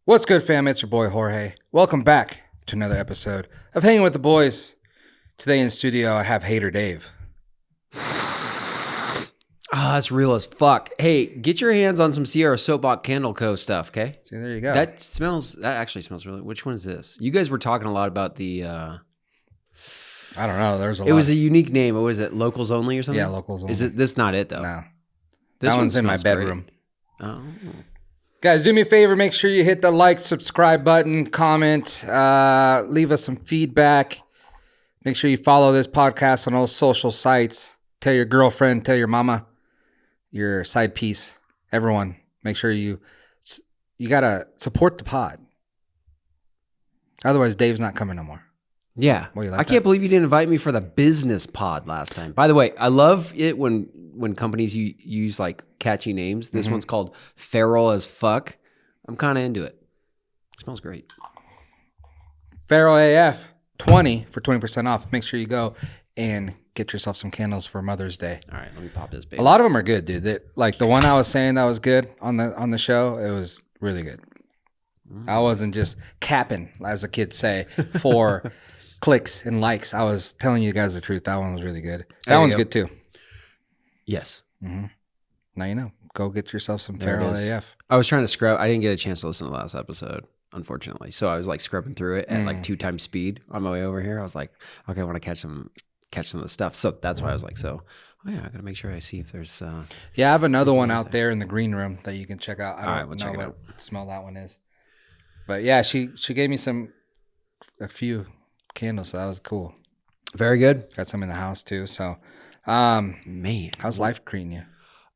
What's good, fam? It's your boy Jorge. Welcome back to another episode of Hanging with the Boys. Today in studio, I have Hater Dave. That's real as fuck. Hey, get your hands on some Sierra Soapbox Candle Co. stuff, okay? See, there you go. That actually smells really. Which one is this? You guys were talking a lot about the. I don't know. There's a lot. It was a unique name. What was it? Locals Only or something? Yeah, locals only. Is it this? Not it though. No. This That one's in my smells bedroom. great. Oh. Guys, do me a favor. Make sure you hit the like, subscribe button, comment, leave us some feedback. Make sure you follow this podcast on all social sites. Tell your girlfriend, tell your mama, your side piece, everyone. Make sure you got to support the pod. Otherwise, Dave's not coming no more. Yeah. Well, you like I can't believe you didn't invite me for the business pod last time. By the way, I love it when companies use like catchy names. This one's called Feral as Fuck. I'm kind of into it. It smells great. Feral AF 20 for 20% off. Make sure you go and get yourself some candles for Mother's Day. All right, let me pop this baby. A lot of them are good, dude. Like the one I was saying that was good on the show, it was really good. I wasn't just capping, as the kids say, for clicks and likes. I was telling you guys the truth. That one was really good. That one's good too. Yes. Mm-hmm. Now you know. Go get yourself some There it Feral is. AF. I was trying to scrub. I didn't get a chance to listen to the last episode, unfortunately. So I was like scrubbing through it at like 2 times speed on my way over here. I was like, okay, I want to catch some of the stuff. So that's why I was like, oh yeah, I got to make sure I see if there's. Yeah, I have another one out there in the green room that you can check out. I don't All right, we'll know check it what out. smell that one is. But yeah, she gave me a few candles, so that was cool. Very good. Got some in the house too. So, Man, how's life treating you?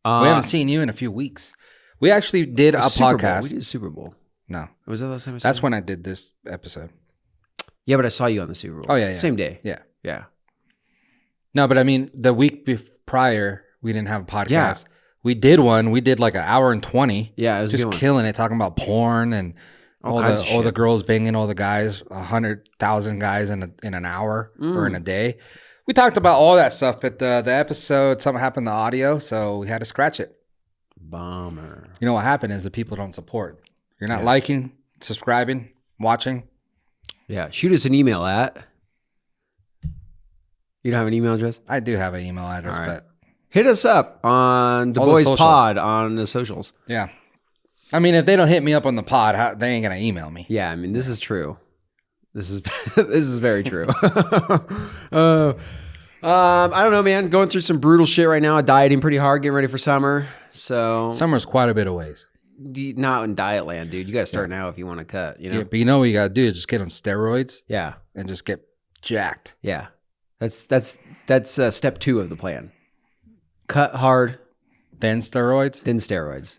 We haven't seen you in a few weeks. We actually did a Super Bowl. podcast. We did Super Bowl. No, Was that the last time I saw that's you? when I did this episode. Yeah, but I saw you on the Super Bowl. Oh, yeah. Same day. Yeah. Yeah. No, but I mean, the week prior, we didn't have a podcast. Yeah. We did one. We did like an hour and 20. Yeah, it was a just good one. killing it, talking about porn and All kinds of all the shit. girls banging all the guys, 100,000 guys in an hour or in a day. We talked about all that stuff, but the episode, something happened to audio, so we had to scratch it. Bomber. You know what happened is the people don't support. You're not liking, subscribing, watching. Yeah. Shoot us an email at. You don't have an email address? I do have an email address, All right. but Hit us up on the All the Boys socials. Pod on the socials. yeah. I mean, if they don't hit me up on the pod, they ain't gonna email me. Yeah, I mean, this is true. This is this is very true. I don't know, man. Going through some brutal shit right now. Dieting pretty hard, getting ready for summer. So Summer's quite a bit of ways. not in diet land, dude. You got to start now if you want to cut. You know? Yeah, but you know what you gotta do? Just get on steroids Yeah, and just get jacked. yeah. That's step 2 of the plan. Cut hard, Then steroids. then steroids.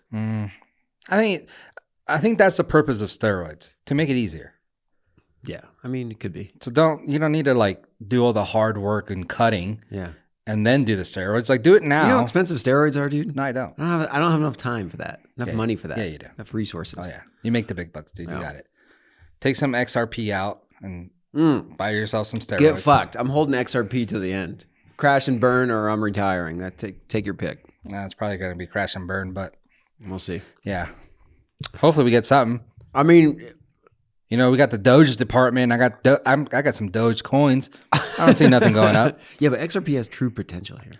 I think that's the purpose of steroids, to make it easier. Yeah, I mean, it could be. So you don't need to like do all the hard work and cutting Yeah. and then do the steroids. Like do it now. You know how expensive steroids are, dude? No, I don't. I don't have enough time for that. Enough money for that. Yeah, you do. Enough resources. Oh yeah, you make the big bucks, dude. You Yeah. got it. Take some XRP out and buy yourself some steroids. Get fucked. I'm holding XRP to the end. Crash and burn, or I'm retiring. Take your pick. Nah, it's probably gonna be crash and burn, but We'll see. yeah. Hopefully we get something. I mean, You know, we got the Doge department. I got some Doge coins. I don't see nothing going up. yeah, but XRP has true potential here.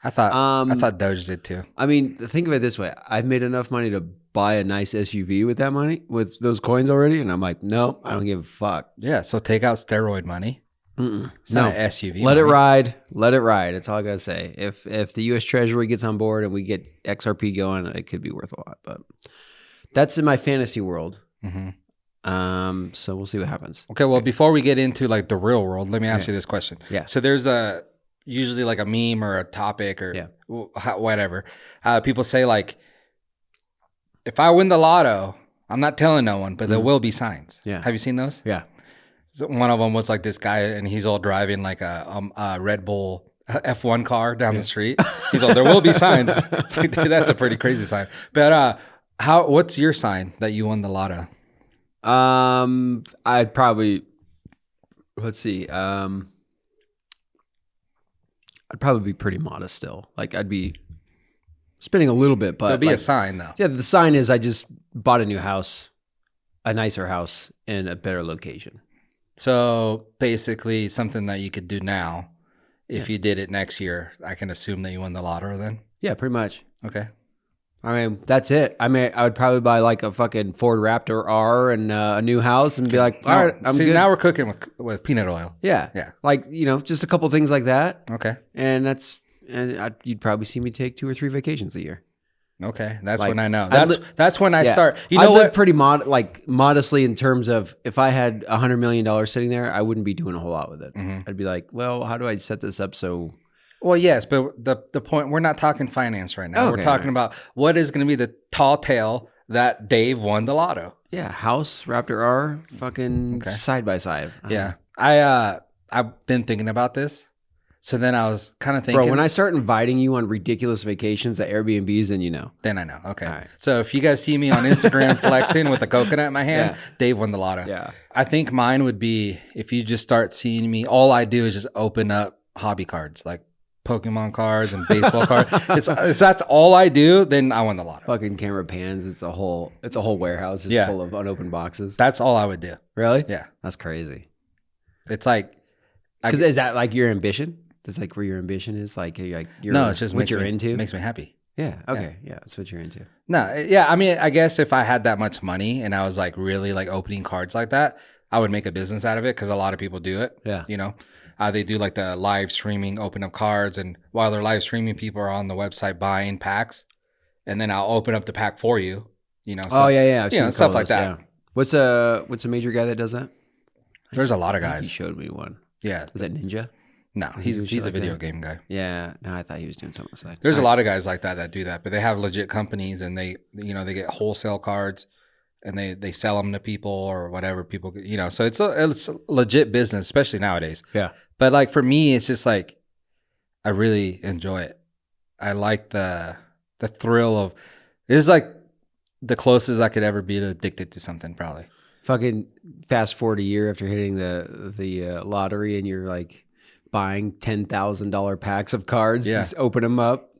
I thought Doge did too. I mean, think of it this way: I've made enough money to buy a nice SUV with that money, with those coins already, and I'm like, no, I don't give a fuck. Yeah, so take out steroid money. It's No. not an SUV. Let it money. ride. Let it ride. That's all I gotta say. If the U.S. Treasury gets on board and we get XRP going, it could be worth a lot. But that's in my fantasy world. So we'll see what happens. Okay, well, before we get into like the real world, let me ask you this question. Yeah. So there's usually like a meme or a topic or whatever. People say like, if I win the lotto, I'm not telling no one, but there will be signs. Yeah. Have you seen those? Yeah. So one of them was like this guy, and he's all driving like a Red Bull F1 car down the street. He's all, there will be signs. Dude, that's a pretty crazy sign. But what's your sign that you won the lotto? I'd probably let's see. I'd probably be pretty modest still. Like I'd be spending a little bit, but There'll be like, a sign though. yeah, the sign is I just bought a new house. a nicer house in a better location. So basically, something that you could do now, if you did it next year, I can assume that you won the lotto then. Yeah, pretty much. Okay. I mean, that's it. I mean, I would probably buy like a fucking Ford Raptor R and a new house and be like, all right, I'm good. Now we're cooking with peanut oil. Yeah. Yeah. Like, just a couple things like that. Okay. And you'd probably see me take 2 or 3 vacations a year. Okay. That's Like, when I know. I That's when I Yeah. start. You I know live what? pretty modestly in terms of if I had $100 million sitting there, I wouldn't be doing a whole lot with it. I'd be like, well, how do I set this up so... Well, yes, but the point, we're not talking finance right now. Okay, We're talking about what is going to be the tall tale that Dave won the lotto. Yeah, house, Raptor R, fucking side by side. Yeah. I've been thinking about this. So then I was kind of thinking. Bro, when I start inviting you on ridiculous vacations at Airbnbs, then you know. Then I know. Okay. All right. So if you guys see me on Instagram flexing with a coconut in my hand, Yeah. Dave won the lotto. Yeah. I think mine would be if you just start seeing me, all I do is just open up hobby cards, like Pokemon cards and baseball cards. It's that's all I do, then I won the lotto. Fucking camera pans. It's a whole warehouse just full of unopened boxes. That's all I would do. Really? Yeah. That's crazy. It's like, Because is that like your ambition? That's like where your ambition is? Like you're no, it's just what you're into? Makes me happy. Yeah. Okay. Yeah. That's what you're into. No, yeah. I mean, I guess if I had that much money and I was like really like opening cards like that, I would make a business out of it because a lot of people do it. Yeah. You know, they do like the live streaming, open up cards, and while they're live streaming, people are on the website buying packs, and then I'll open up the pack for you. You know. Oh yeah. I've seen stuff like that. Yeah. What's a major guy that does that? There's a lot of He guys. showed me one. Yeah. Was that Ninja? No, he doing he's shit a like video that? game guy. Yeah. No, I thought he was doing something on the side. There's a lot of guys like that do that, but they have legit companies and they get wholesale cards and they sell them to people or whatever people, so it's a legit business, especially nowadays. Yeah. But like for me, it's just like, I really enjoy it. I like the thrill of, it's like the closest I could ever be to addicted to something probably. Fucking fast forward a year after hitting the lottery and you're like buying $10,000 packs of cards. Yeah. Just open them up.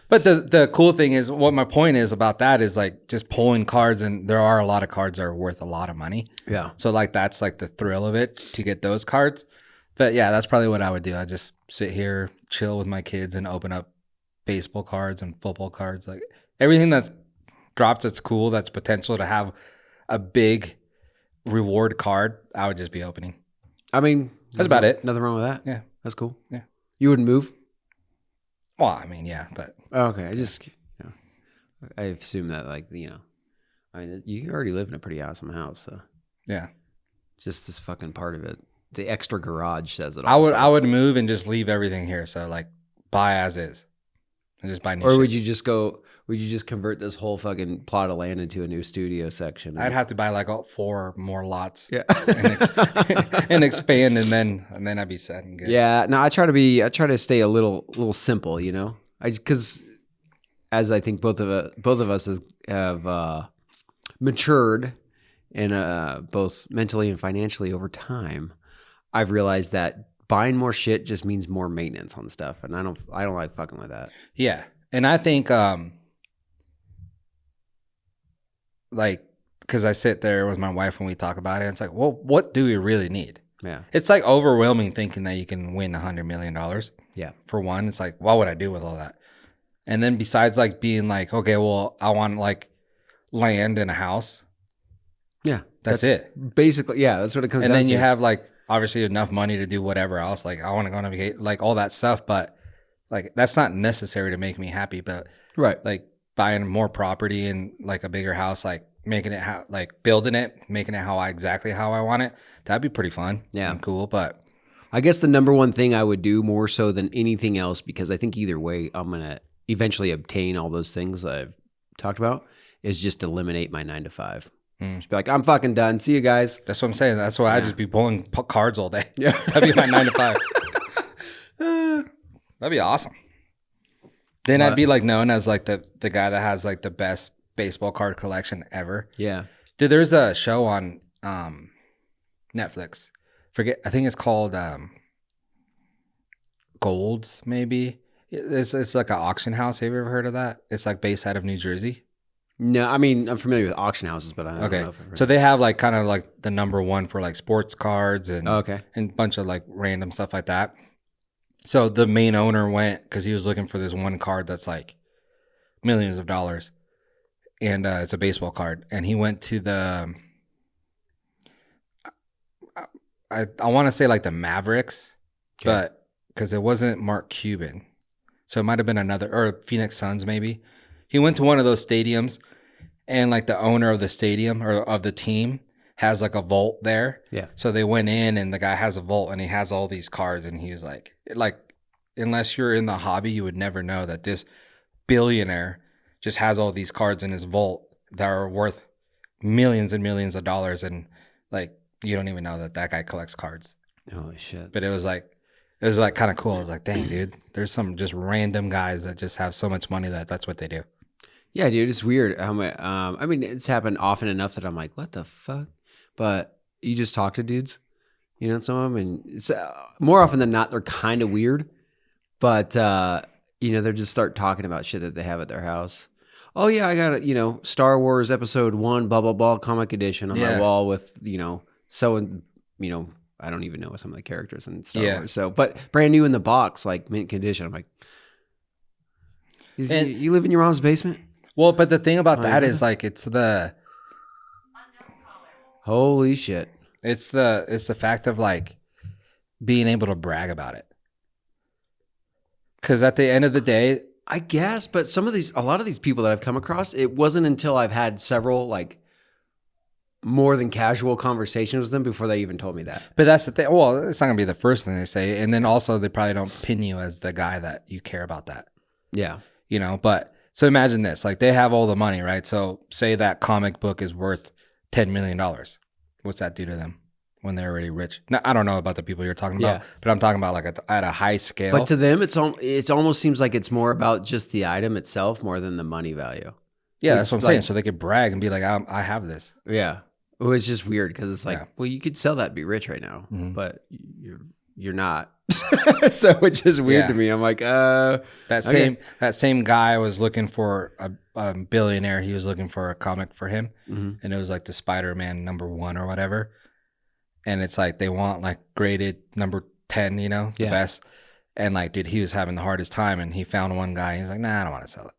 But the cool thing is, what my point is about that is like just pulling cards, and there are a lot of cards that are worth a lot of money. Yeah. So like that's like the thrill of it to get those cards. But yeah, that's probably what I would do. I just sit here, chill with my kids, and open up baseball cards and football cards, like everything that drops that's cool, that's potential to have a big reward card. I would just be opening. I mean, That's about it. Nothing wrong with that. Yeah. That's cool. Yeah. You wouldn't move? Well, I mean, yeah, but Oh, okay. I just, I assume that I mean, you already live in a pretty awesome house, so yeah, just this fucking part of it. The extra garage says it all. I would move and just leave everything here. So like buy as is and just buy new Or shit. would you just convert this whole fucking plot of land into a new studio section? I'd have to buy like 4 more lots. Yeah. and expand, and then I'd be set and good. Yeah, no, I try to stay a little simple, because as I think both of us have matured and both mentally and financially over time, I've realized that buying more shit just means more maintenance on stuff, and I don't like fucking with that. Yeah, and I think because I sit there with my wife when we talk about it, it's like, well, what do we really need? Yeah, It's like overwhelming thinking that you can win $100 million. yeah, For one, it's like, what would I do with all that? And then besides like being like, okay, well, I want like land and a house. yeah. That's it. Basically, yeah, that's what it comes down to. And then you have like obviously enough money to do whatever else. Like I want to go on a vacation, like all that stuff, but like that's not necessary to make me happy. But right, like buying more property and like a bigger house, like making it like building it, making it exactly how I want it. That'd be pretty fun. Yeah. And cool. But I guess the number one thing I would do more so than anything else, because I think either way I'm gonna eventually obtain all those things I've talked about, is just eliminate my 9 to 5. Just be like, I'm fucking done. See you guys. that's what I'm saying. That's why I'd just be pulling cards all day. Yeah. That'd be my 9 to 5. That'd be awesome. Then I'd be like known as like the guy that has like the best baseball card collection ever. Yeah. Dude, there's a show on Netflix. I think it's called Golds, maybe. It's like an auction house. Have you ever heard of that? It's like based out of New Jersey. No, I mean, I'm familiar with auction houses, but I don't Okay. know. If I've heard So they have like kind of like the number one for like sports cards and okay. and a bunch of like random stuff like that. So the main owner went because he was looking for this one card that's like millions of dollars, and it's a baseball card. And he went to the I want to say like the Mavericks, Okay. but because it wasn't Mark Cuban, so it might have been another or Phoenix Suns maybe. He went to one of those stadiums, and like the owner of the stadium or of the team has like a vault there. Yeah. So they went in, and the guy has a vault, and he has all these cards, and he was like, unless you're in the hobby, you would never know that this billionaire just has all these cards in his vault that are worth millions and millions of dollars, and like you don't even know that that guy collects cards. Holy shit. But it was like kind of cool. I was like, dang, dude, there's some just random guys that just have so much money that that's what they do. Yeah, dude, it's weird. How much, I mean, it's happened often enough that I'm like, what the fuck? But you just talk to dudes, you know, some of them, and it's more often than not, they're kind of weird. But you know, they just start talking about shit that they have at their house. Oh yeah, I got a, you know, Star Wars Episode 1, blah blah blah, comic edition on my wall with, you know, and you know, I don't even know some of the characters in Star Wars. So, but brand new in the box, like mint condition. I'm like, you live in your mom's basement? Well, but the thing about that is like it's the holy shit. It's the fact of like being able to brag about it. Because at the end of the day, I guess, but a lot of these people that I've come across, it wasn't until I've had several like more than casual conversations with them before they even told me that. But that's the thing. Well, it's not gonna be the first thing they say, and then also they probably don't pin you as the guy that you care about that. Yeah, you know. But so imagine this: like they have all the money, right? So say that comic book is worth $10 million. What's that do to them when they're already rich? Now, I don't know about the people you're talking about, but I'm talking about like at a high scale. But to them, it's almost seems like it's more about just the item itself more than the money value. Yeah, that's what I'm saying. So they could brag and be like, I have this. Yeah. Well, it's just weird because it's like, well, you could sell that and be rich right now, but you're not. So it's just weird to me. I'm like, that same guy was looking for a billionaire. He was looking for a comic for him, and it was like the Spider-Man #1 or whatever. And it's like they want like graded number 10, you know, the best. And like, dude, he was having the hardest time, and he found one guy. He's like, nah, I don't want to sell it.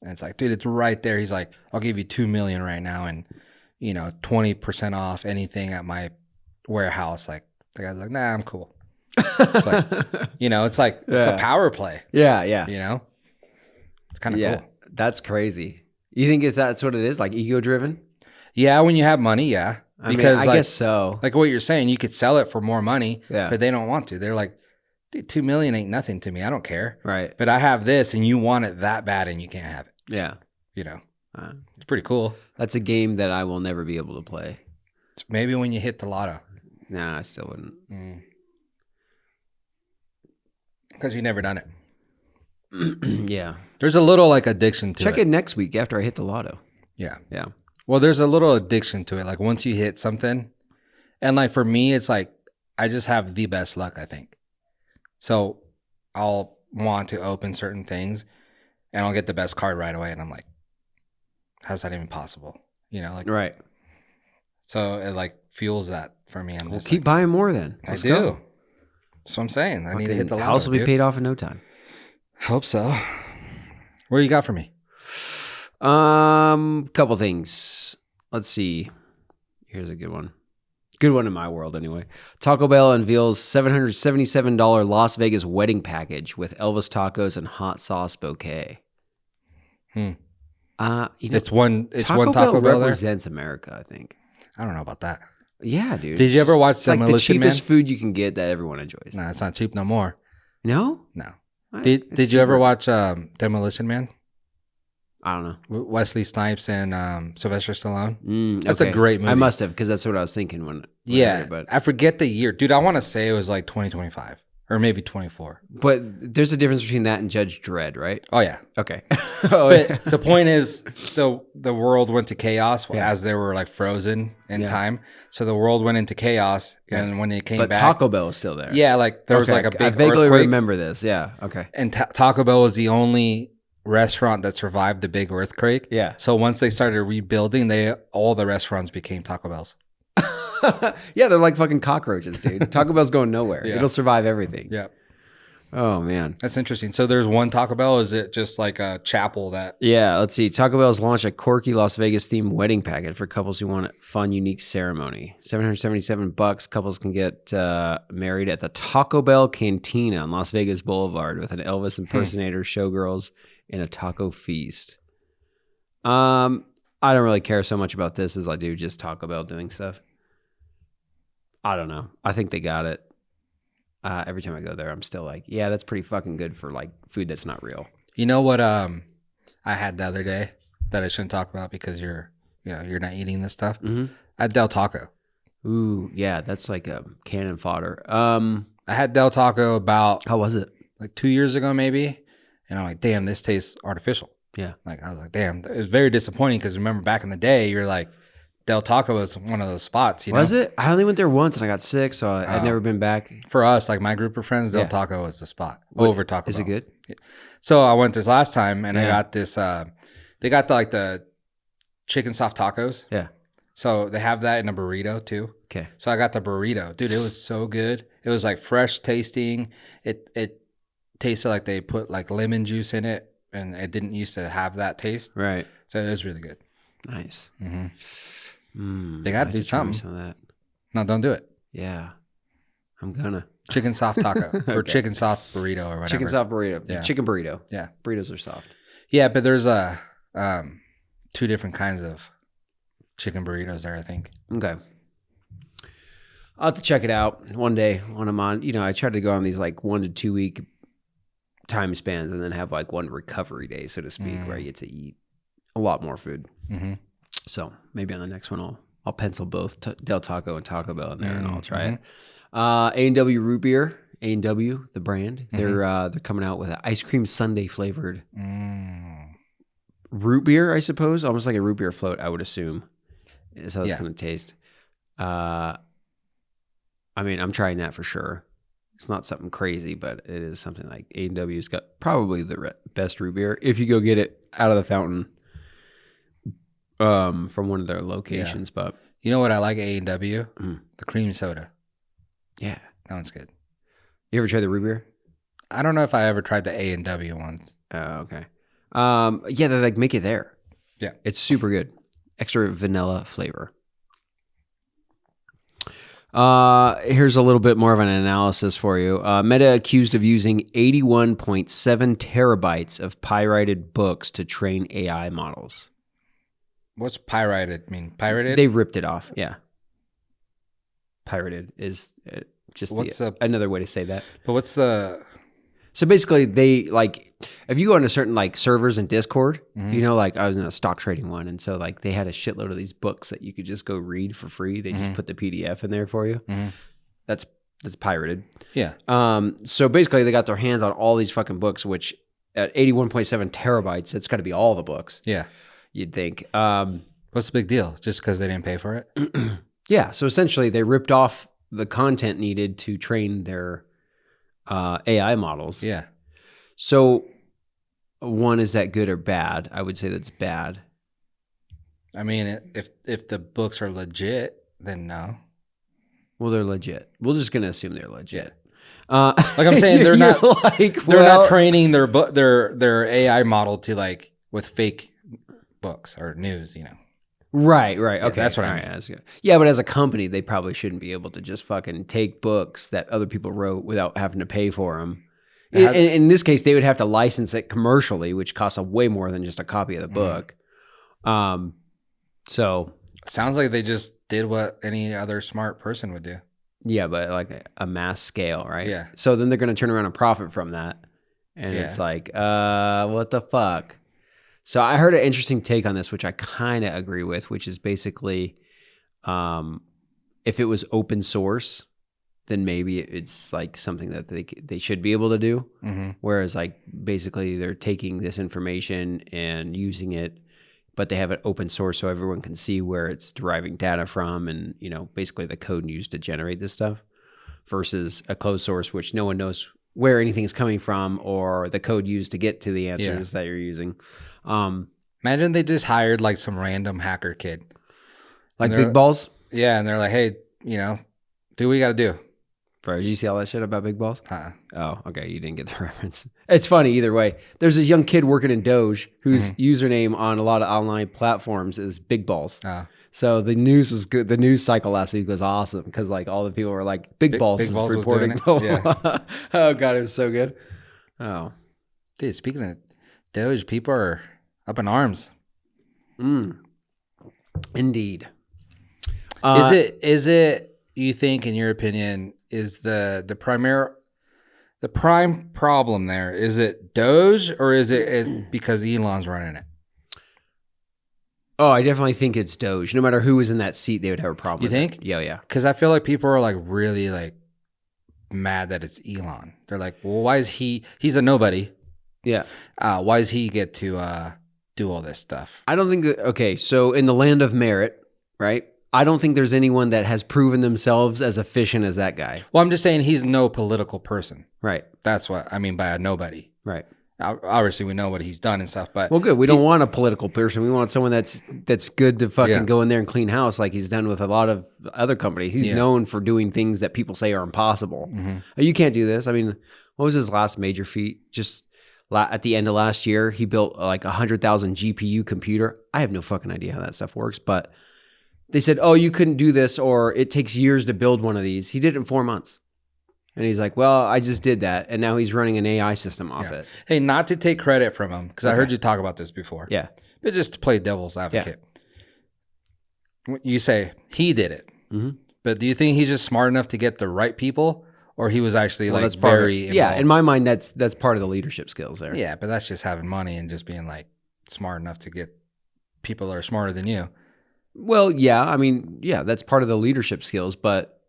And it's like, dude, it's right there. He's like, I'll give you $2 million right now, and you know, 20% off anything at my warehouse. Like the guy's like, nah, I'm cool. It's like, you know, it's like it's a power play. Yeah, yeah. You know, it's kind of cool. That's crazy. You think that's what it is? Like ego driven? Yeah, when you have money, yeah. Because I guess so. Like what you're saying, you could sell it for more money, yeah. but they don't want to. They're like, dude, $2 million ain't nothing to me. I don't care. Right. But I have this, and you want it that bad, and you can't have it. Yeah. You know, it's pretty cool. That's a game that I will never be able to play. It's maybe when you hit the lotto. Nah, I still wouldn't. Because you've never done it. Yeah. There's a little like addiction to it. Check it next week after I hit the lotto. Yeah. Yeah. Well, there's a little addiction to it. Like once you hit something, and like for me, it's like I just have the best luck, I think. So I'll want to open certain things, and I'll get the best card right away, and I'm like, how's that even possible? You know, like right. So it like fuels that for me. I'm just keep like, buying more then. I do. That's what I'm saying. I need to hit the lotto. House will be paid off in no time. Hope so. What do you got for me? Couple things. Let's see. Here's a good one. Good one in my world, anyway. Taco Bell unveils $777 Las Vegas wedding package with Elvis tacos and hot sauce bouquet. You know, it's Taco one Taco Bell represents America, I think. I don't know about that. Yeah, dude. Did you ever watch it's like the Demolition Man? cheapest food you can get that everyone enjoys. No, it's not cheap no more. No? No. Did you ever watch Demolition Man? I don't know. Wesley Snipes and Sylvester Stallone. That's a great movie. I must have, because that's what I was thinking when I heard it, but I forget the year. Dude, I want to say it was like 2025 or maybe 24. But there's a difference between that and Judge Dredd, right? Oh, yeah. Okay. But the point is the world went to chaos as they were like frozen in time. So the world went into chaos, and when it came back. But Taco Bell was still there. Yeah, like there was like a big I vaguely earthquake. remember this. Yeah, okay. And Taco Bell was the only restaurant that survived the big earthquake. Yeah. So once they started rebuilding, all the restaurants became Taco Bells. Yeah, they're like fucking cockroaches, dude. Taco Bell's going nowhere. Yeah. It'll survive everything. Yeah. Oh, man. That's interesting. So there's one Taco Bell. Or is it just like a chapel that? Yeah, let's see. Taco Bell's launched a quirky Las Vegas themed wedding package for couples who want a fun, unique ceremony. $777. Couples can get married at the Taco Bell Cantina on Las Vegas Boulevard with an Elvis impersonator, showgirls, and a taco feast. I don't really care so much about this as I do just Taco Bell doing stuff. I don't know. I think they got it. Every time I go there, I'm still like, yeah, that's pretty fucking good for like food that's not real. You know what? I had the other day that I shouldn't talk about because you're not eating this stuff. Mm-hmm. I had Del Taco. Ooh, yeah, that's like a cannon fodder. I had Del Taco about How was it? like 2 years ago, maybe, and I'm like, damn, this tastes artificial. Yeah, Like I was like, damn, it was very disappointing because remember back in the day, you're like, Del Taco was one of those spots. Was it? I only went there once and I got sick, so I'd never been back. For us, like my group of friends, Del Yeah. Taco was the spot over Taco Is Bell. it good? So I went this last time and I Yeah. got this. They got the chicken soft tacos. Yeah. So they have that in a burrito too. Okay. So I got the burrito, dude. It was so good. It was like fresh tasting. It tasted like they put like lemon juice in it, and it didn't used to have that taste. Right. So it was really good. Nice. They got to do something. Some of that. No, don't do it. Yeah. I'm gonna. Chicken soft taco or Okay. chicken soft burrito or whatever. Chicken soft burrito. Yeah. Chicken burrito. Yeah. Burritos are soft. Yeah, but there's two different kinds of chicken burritos there, I think. Okay. I'll have to check it out one day when I'm on. I try to go on these like 1 to 2 week time spans and then have like one recovery day, so to speak, where I get to eat a lot more food. Mm-hmm. So maybe on the next one, I'll pencil both Del Taco and Taco Bell in there, and I'll try it. A&W root beer, A&W the brand. They're coming out with an ice cream sundae flavored root beer, I suppose, almost like a root beer float. I would assume is how it's going to taste. I mean, I'm trying that for sure. It's not something crazy, but it is something like A&W's got probably the best root beer if you go get it out of the fountain. From one of their locations, but you know what I like A&W? The cream soda. Yeah, That one's good. you ever tried the root beer? I don't know if I ever tried the A&W ones. Oh, okay. Yeah, they like make it there. Yeah. It's super good. Extra vanilla flavor. Here's a little bit more of an analysis for you. Meta accused of using 81.7 terabytes of pirated books to train AI models. What's pirated mean? Pirated? They ripped it off. Yeah. Pirated is just another way to say that. But what's the... So basically, they like if you go into certain like servers in Discord, like I was in a stock trading one, and so like they had a shitload of these books that you could just go read for free. They just put the PDF in there for you. That's pirated. Yeah. So basically, they got their hands on all these fucking books, which at 81.7 terabytes, it's got to be all the books. Yeah. You'd think. What's the big deal? Just because they didn't pay for it? Yeah. So essentially, they ripped off the content needed to train their AI models. Yeah. So, one, is that good or bad? I would say that's bad. I mean, if the books are legit, then no. Well, they're legit. We're just gonna assume they're legit. Like I'm saying, they're not like they're not training their AI model to like with fake books or news, Right. Okay, that's what I mean. Right. Yeah, but as a company, they probably shouldn't be able to just fucking take books that other people wrote without having to pay for them. In this case, they would have to license it commercially, which costs way more than just a copy of the book. So Sounds like they just did what any other smart person would do. yeah, but like a mass scale, right? Yeah. So then they're going to turn around and profit from that, and it's like, what the fuck? So I heard an interesting take on this, which I kind of agree with, which is basically, if it was open source, then maybe it's like something that they should be able to do. Whereas like basically they're taking this information and using it, but they have it open source so everyone can see where it's deriving data from, and basically the code used to generate this stuff, versus a closed source which no one knows where anything's coming from or the code used to get to the answers that you're using. Imagine they just hired like some random hacker kid. Like Big Balls? Yeah, and they're like, hey, do what you got to do. Did you see all that shit about Big Balls? Uh-uh. Oh, okay. You didn't get the reference. It's funny either way. There's this young kid working in Doge whose username on a lot of online platforms is Big Balls. So the news was good. The news cycle last week was awesome because like all the people were like, Big Balls is reporting. Yeah. Oh, God. It was so good. Oh. Dude, speaking of Doge, people are up in arms. Indeed. Is it, you think, in your opinion, is the prime problem there, is it Doge or is it because Elon's running it? Oh, I definitely think it's Doge. No matter who was in that seat, they would have a problem. You think? Yeah. Because I feel like people are like really like mad that it's Elon. They're like, well, why is he's a nobody. Yeah. Why does he get to do all this stuff? I don't think that, okay, so in the land of merit, right? I don't think there's anyone that has proven themselves as efficient as that guy. Well, I'm just saying he's no political person. Right. That's what I mean by a nobody. Right. Obviously, we know what he's done and stuff, but well, good. We don't want a political person. We want someone that's good to fucking go in there and clean house, like he's done with a lot of other companies. He's known for doing things that people say are impossible. You can't do this. I mean, what was his last major feat? Just at the end of last year, he built like 100,000 GPU computer. I have no fucking idea how that stuff works, but they said, oh, you couldn't do this, or it takes years to build one of these. He did it in 4 months. And he's like, well, I just did that. And now he's running an AI system off it. Hey, not to take credit from him, because I heard you talk about this before. Yeah. But just to play devil's advocate. Yeah. You say he did it. But do you think he's just smart enough to get the right people? Or he was actually that's very involved? Yeah, in my mind, that's part of the leadership skills there. Yeah, but that's just having money and just being like smart enough to get people that are smarter than you. Well, yeah, I mean, yeah, that's part of the leadership skills, but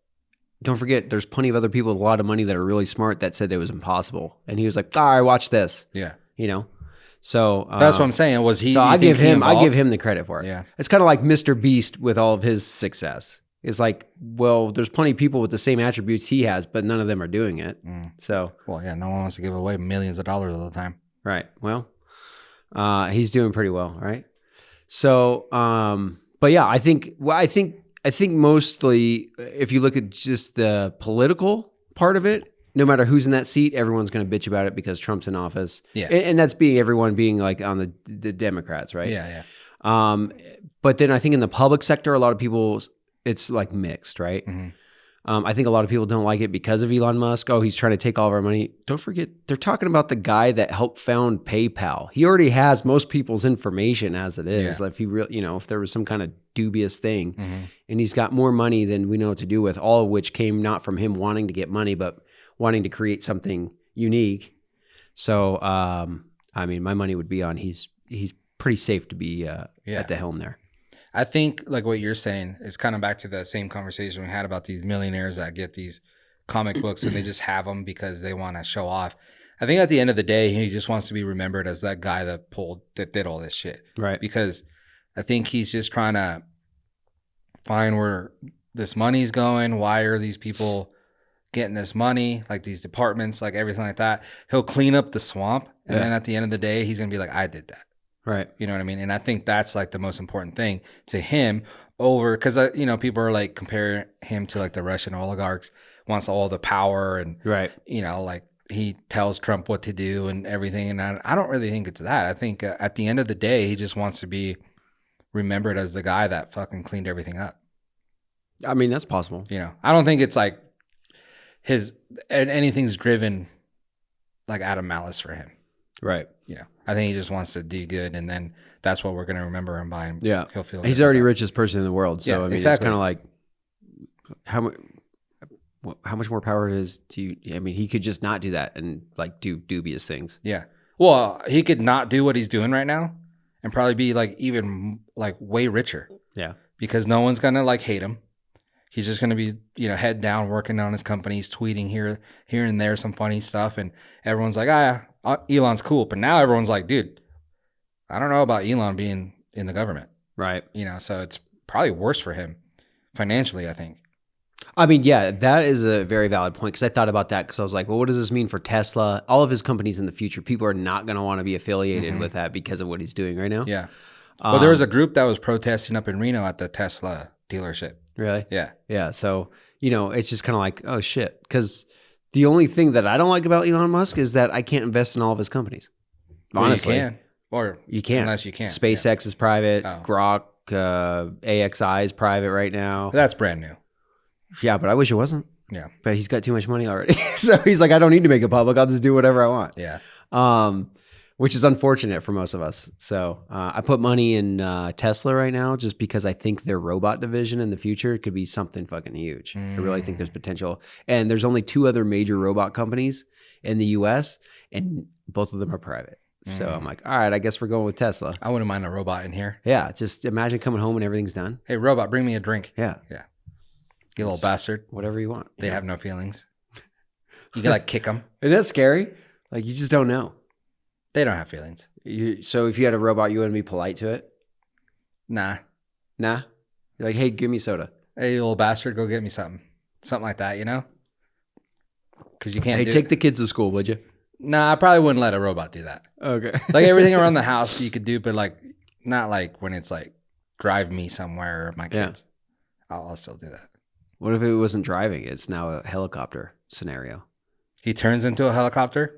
don't forget, there's plenty of other people with a lot of money that are really smart that said it was impossible. And he was like, all right, watch this. Yeah. So that's what I'm saying. Was he? So I give him the credit for it. Yeah. It's kind of like Mr. Beast with all of his success. It's like, well, there's plenty of people with the same attributes he has, but none of them are doing it. So, well, yeah, no one wants to give away millions of dollars all the time. Right. Well, he's doing pretty well, right? So, but yeah, I think mostly if you look at just the political part of it, no matter who's in that seat, everyone's going to bitch about it because Trump's in office. Yeah. And that's everyone being like on the Democrats, right? Yeah. But then I think in the public sector, a lot of people, it's like mixed, right? I think a lot of people don't like it because of Elon Musk. Oh, he's trying to take all of our money. Don't forget, they're talking about the guy that helped found PayPal. He already has most people's information as it is. Like if he really, if there was some kind of dubious thing, and he's got more money than we know what to do with, all of which came not from him wanting to get money, but wanting to create something unique. So, I mean, my money would be on he's pretty safe to be at the helm there. I think like what you're saying is kind of back to the same conversation we had about these millionaires that get these comic books and they just have them because they want to show off. I think at the end of the day, he just wants to be remembered as that guy that did all this shit. Right. Because I think he's just trying to find where this money's going. Why are these people getting this money? Like these departments, like everything like that. He'll clean up the swamp. And then at the end of the day, he's going to be like, I did that. Right. You know what I mean? And I think that's like the most important thing to him over, because, people are like comparing him to like the Russian oligarchs, wants all the power and, like he tells Trump what to do and everything. And I don't really think it's that. I think at the end of the day, he just wants to be remembered as the guy that fucking cleaned everything up. I mean, that's possible. I don't think it's like anything's driven like out of malice for him. Right. I think he just wants to do good, and then that's what we're going to remember him by. And he'll feel he's already richest person in the world. So, I mean, exactly. It's kind of like how much more power is do you? I mean, he could just not do that and like do dubious things. Yeah. Well, he could not do what he's doing right now and probably be like even like way richer. Yeah. Because no one's going to like hate him. He's just going to be, head down working on his company. He's tweeting here and there some funny stuff. And everyone's like, Elon's cool. But now everyone's like, dude, I don't know about Elon being in the government. Right. So it's probably worse for him financially, I think. I mean, yeah, that is a very valid point because I thought about that because I was like, well, what does this mean for Tesla? All of his companies in the future, people are not going to want to be affiliated with that because of what he's doing right now. Yeah. Well, there was a group that was protesting up in Reno at the Tesla dealership. Really? Yeah. Yeah. So, it's just kind of like, oh, shit. Because the only thing that I don't like about Elon Musk is that I can't invest in all of his companies. Honestly. Well, you can. Or you can't. Unless you can't. SpaceX is private. Oh. Grok, AXI is private right now. That's brand new. Yeah, but I wish it wasn't. Yeah. But he's got too much money already. So he's like, I don't need to make it public. I'll just do whatever I want. Yeah. Which is unfortunate for most of us. So I put money in Tesla right now just because I think their robot division in the future could be something fucking huge. I really think there's potential. And there's only 2 other major robot companies in the US, and both of them are private. So I'm like, all right, I guess we're going with Tesla. I wouldn't mind a robot in here. Yeah, just imagine coming home and everything's done. Hey, robot, bring me a drink. Yeah. Yeah. You little bastard. Whatever you want. They have no feelings. You can like kick them. Isn't that scary? Like, you just don't know. They don't have feelings. So if you had a robot, you wouldn't be polite to it? Nah. Nah? You're like, hey, give me soda. Hey, you little bastard, go get me something. Something like that, Because you can't take the kids to school, would you? Nah, I probably wouldn't let a robot do that. Okay. Like everything around the house you could do, but like not like when it's like drive me somewhere or my kids. Yeah. I'll still do that. What if it wasn't driving? It's now a helicopter scenario. He turns into a helicopter?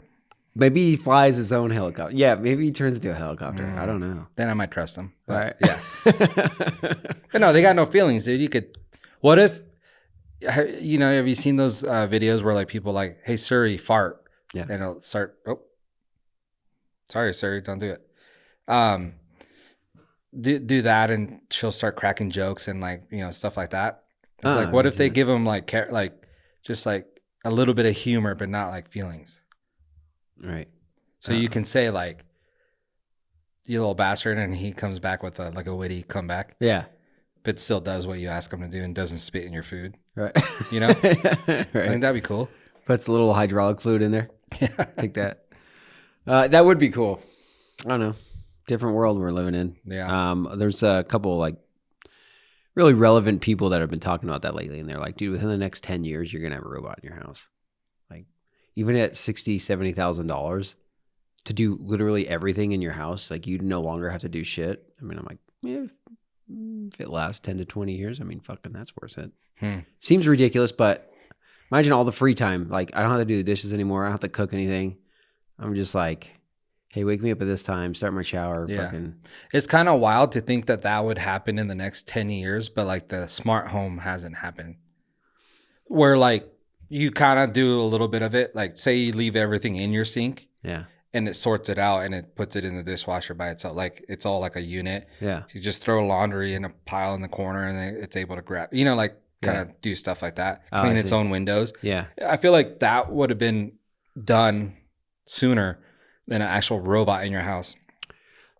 Maybe he flies his own helicopter. Yeah, maybe he turns into a helicopter. I don't know. Then I might trust him. But, right. Yeah. But no, they got no feelings, dude. You could. What if? Have you seen those videos where like people like, hey Siri, fart? Yeah. And it'll start. Oh, sorry, Siri, don't do it. Do that, and she'll start cracking jokes and like stuff like that. It's like, what if they give them like just like a little bit of humor, but not like feelings. Right. So you can say like, you little bastard, and he comes back with a witty comeback. Yeah. But still does what you ask him to do and doesn't spit in your food. Right. Right. I think that'd be cool. Puts a little hydraulic fluid in there. Yeah. Take that. That would be cool. I don't know. Different world we're living in. Yeah. There's a couple like really relevant people that have been talking about that lately, and they're like, dude, within the next 10 years, you're going to have a robot in your house. Like, even at $60,000, $70,000 to do literally everything in your house, like you no longer have to do shit. I mean, I'm like, yeah, if it lasts 10 to 20 years, I mean, fucking that's worth it. Seems ridiculous, but imagine all the free time. Like, I don't have to do the dishes anymore. I don't have to cook anything. I'm just like, hey, wake me up at this time, start my shower. Yeah. Fucking. It's kind of wild to think that would happen in the next 10 years, but like the smart home hasn't happened. Where like you kind of do a little bit of it. Like say you leave everything in your sink. Yeah. And it sorts it out and it puts it in the dishwasher by itself. Like it's all like a unit. Yeah. You just throw laundry in a pile in the corner and then it's able to grab, like kind of do stuff like that. Clean its own windows. Yeah. I feel like that would have been done sooner than an actual robot in your house.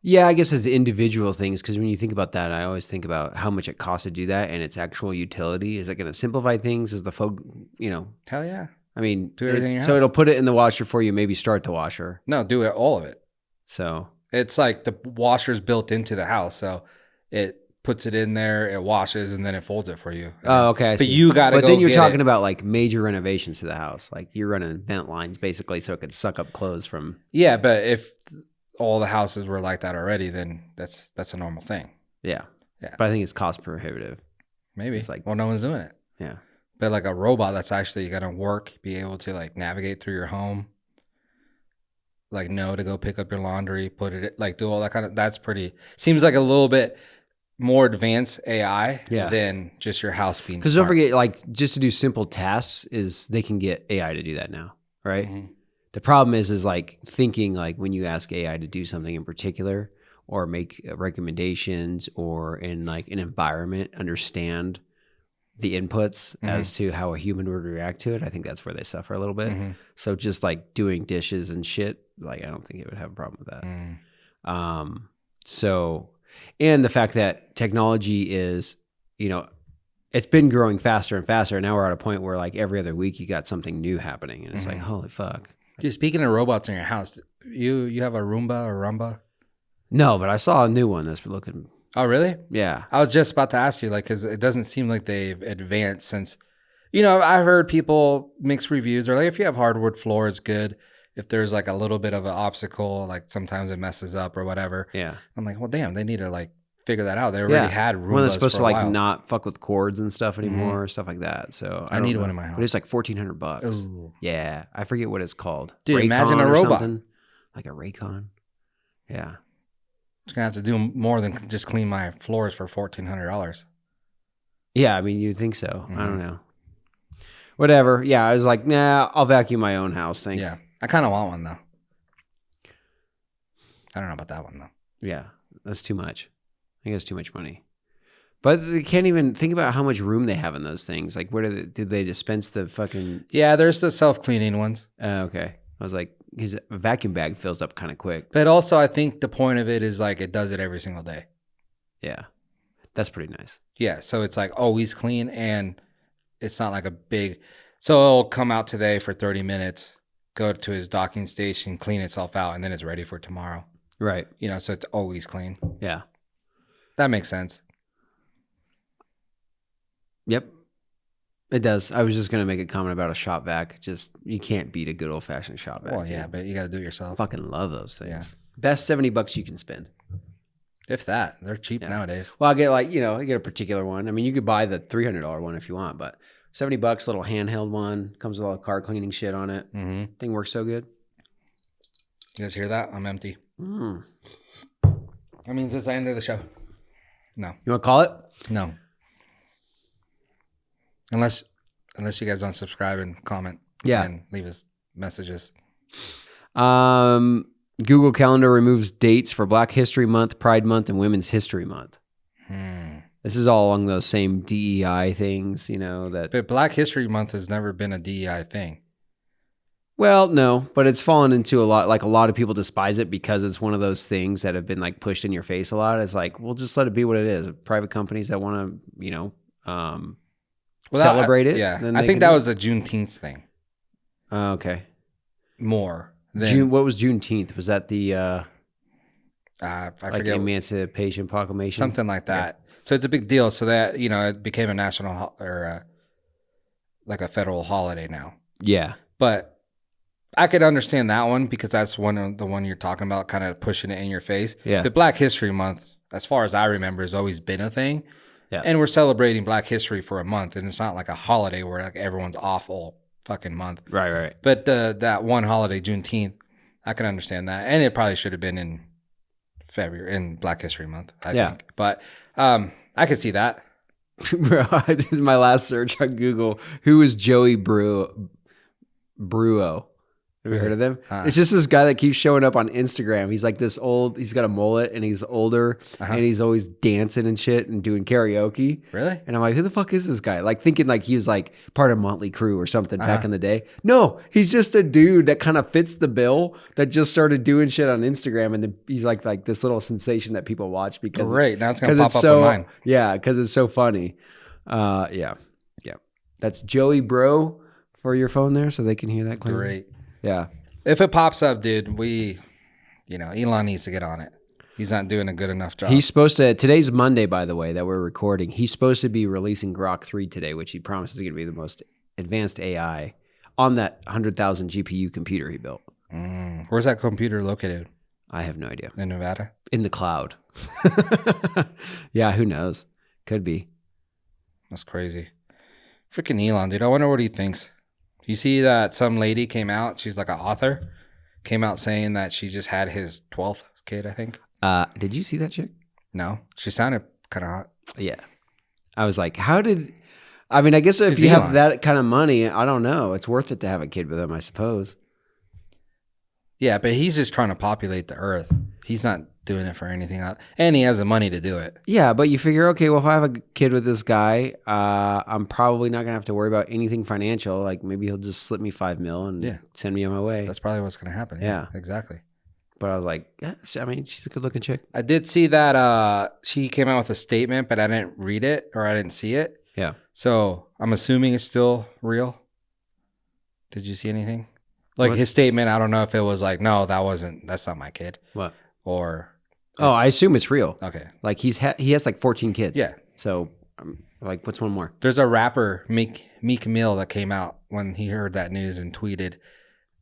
Yeah, I guess it's individual things, because when you think about that, I always think about how much it costs to do that and its actual utility. Is it going to simplify things? Is the folk, Hell yeah. I mean, do everything in your so house. It'll put it in the washer for you, maybe start the washer. No, do it, all of it. So it's like the washer's built into the house, so it puts it in there, it washes, and then it folds it for you. Oh, okay. But you got to go. But then you're get talking it. about like major renovations to the house, like you're running vent lines basically, so it could suck up clothes from. Yeah, but if all the houses were like that already, then that's a normal thing. Yeah. Yeah. But I think it's cost prohibitive. Maybe. It's like, well, no one's doing it. Yeah. But like a robot that's actually gonna work, be able to like navigate through your home, like know to go pick up your laundry, put it like do all that kind of. That's pretty. Seems like a little bit more advanced AI than just your house being. Because don't forget, like just to do simple tasks is they can get AI to do that now, right? Mm-hmm. The problem is like thinking like when you ask AI to do something in particular or make recommendations or in like an environment, understand the inputs as to how a human would react to it. I think that's where they suffer a little bit. So just like doing dishes and shit, like I don't think it would have a problem with that. So, and the fact that technology is, it's been growing faster and faster. Now we're at a point where like every other week you got something new happening and it's like, holy fuck. Dude, speaking of robots in your house, you have a Roomba or Rumba? No, but I saw a new one that's looking. Oh, really? Yeah. I was just about to ask you, like, because it doesn't seem like they've advanced since You know, I heard people mix reviews. They're like, if you have hardwood floor, it's good. If there's like a little bit of an obstacle, like sometimes it messes up or whatever. Yeah. I'm like, well, damn, they need to like figure that out. They already had Roombas Well, they're supposed for to a like while. not fuck with cords and stuff anymore, stuff like that. So I don't need know. one in my house. But it's like $1,400. Ooh. Yeah, I forget what it's called. Dude, imagine Raycon a or robot. something. Like a Raycon. Yeah. It's gonna have to do more than just clean my floors for $1,400. Yeah, I mean, you'd think so. I don't know. Whatever. Yeah, I was like, nah, I'll vacuum my own house. Thanks. Yeah, I kind of want one though. I don't know about that one though. Yeah, that's too much. I think that's too much money. But they can't even think about how much room they have in those things. Like, where did they dispense the fucking? Yeah, there's the self-cleaning ones. Okay. I was like, his vacuum bag fills up kind of quick. But also, I think the point of it is like it does it every single day. Yeah, that's pretty nice. Yeah, so it's like always clean, and it's not like a big. So it'll come out today for 30 minutes, go to his docking station, clean itself out, and then it's ready for tomorrow. Right. You know, so it's always clean. Yeah. That makes sense. Yep. It does. I was just gonna make a comment about a shop vac. Just you can't beat a good old fashioned shop vac. Well, yeah, but you got to do it yourself. Fucking love those things. Yeah. Best $70 you can spend. If that, they're cheap nowadays. Well, I get like, I get a particular one. I mean, you could buy the $300 one if you want, but $70, little handheld one, comes with all the car cleaning shit on it. Mm-hmm. Thing works so good. You guys hear that? I'm empty. Mm. That means it's the end of the show. No. You want to call it? No. Unless you guys don't subscribe and comment. Yeah. And leave us messages. Google Calendar removes dates for Black History Month, Pride Month, and Women's History Month. This is all along those same DEI things, that. But Black History Month has never been a DEI thing. Well, no, but it's fallen into a lot of people despise it because it's one of those things that have been like pushed in your face a lot. It's like, we'll just let it be what it is. Private companies that want to, celebrate it. Yeah. I think that was a Juneteenth thing. Okay. More than. June. What was Juneteenth? Was that the I like forget. Emancipation Proclamation? Something like that. Yeah. So it's a big deal. So that, it became a national or like a federal holiday now. Yeah. But I could understand that one because that's the one you're talking about, kind of pushing it in your face. Yeah. But Black History Month, as far as I remember, has always been a thing. Yeah. And we're celebrating Black History for a month, and it's not like a holiday where like everyone's off all fucking month. Right. But that one holiday, Juneteenth, I can understand that, and it probably should have been in February, in Black History Month. I think. But I could see that. Bro, this is my last search on Google. Who is Joey Bruo? Have you heard of them? It's just this guy that keeps showing up on Instagram. He's like this old, he's got a mullet and he's older and he's always dancing and shit and doing karaoke. Really? And I'm like, who the fuck is this guy? Like thinking like he was like part of Motley Crue or something back in the day. No, he's just a dude that kind of fits the bill that just started doing shit on Instagram. And he's like this little sensation that people watch because Great. Now it's going to pop up so, on mine. Yeah, because it's so funny. Yeah. That's Joey Bro for your phone there so they can hear that clearly. Great. Yeah. If it pops up, dude, Elon needs to get on it. He's not doing a good enough job. He's supposed to, today's Monday, by the way, that we're recording. He's supposed to be releasing Grok 3 today, which he promises is going to be the most advanced AI on that 100,000 GPU computer he built. Where's that computer located? I have no idea. In Nevada? In the cloud. Yeah, who knows? Could be. That's crazy. Freaking Elon, dude. I wonder what he thinks. You see that some lady came out, she's like an author, came out saying that she just had his 12th kid, I think. Did you see that chick? No. She sounded kind of hot. Yeah. I was like, I guess if It's you Elon. have that kind of money, I don't know. It's worth it to have a kid with him, I suppose. Yeah, but he's just trying to populate the earth. He's not doing it for anything else. And he has the money to do it. Yeah, but you figure, okay, well, if I have a kid with this guy, I'm probably not going to have to worry about anything financial. Like maybe he'll just slip me $5 million and send me on my way. That's probably what's going to happen. Yeah. Exactly. But I was like, yeah, she's a good looking chick. I did see that she came out with a statement, but I didn't read it or I didn't see it. Yeah. So I'm assuming it's still real. Did you see anything? Like his statement, I don't know if it was like, no, that's not my kid. What? Or. Oh, I assume it's real. Okay. Like he has like 14 kids. Yeah. So Like, what's one more? There's a rapper, Meek Mill, that came out when he heard that news and tweeted,